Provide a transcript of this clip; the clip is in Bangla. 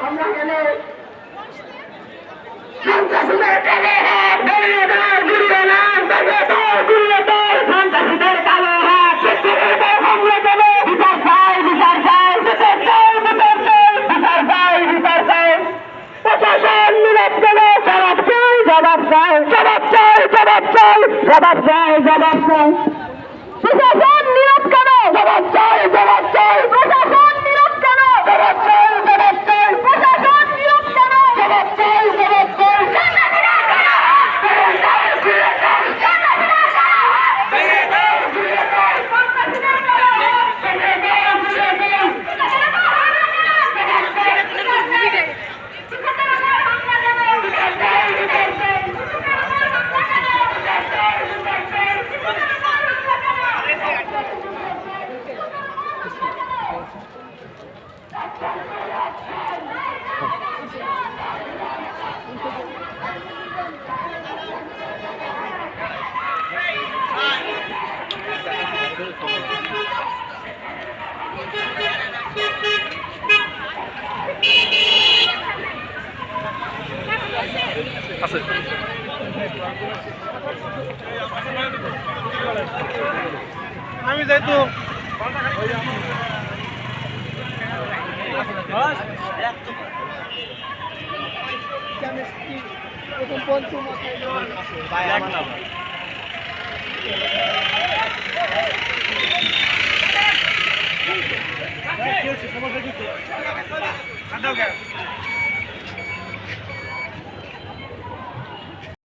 আমরা গেলে সন্ত্রাসীদের কালো হাত ধরিয়ে দাও, ঘুরিয়ে নাও, ধরিয়ে দাও, ঘুরিয়ে দাও, সন্ত্রাসীদের কালো হাত শিক্ষার্থীদের হামলা চলে, বিচার চাই, বিচার চাই, বিচার চাই, বিচার চাই, বিচার চাই, বিচার চাই, প্রশাসন নীরব কেন? জবাব চাই, জবাব চাই, জবাব চাই, জবাব চাই, জবাব চাই, জবাব চাই, প্রশাসন নীরব কেন? জবাব চাই, জবাব চাই, প্রশাসন নীরব কেন? জবাব চাই, জবাব চাই, প্রশাসন নীরব কেন? জবাব চাই, জবাব চাই, আমি যাই তো প্রথম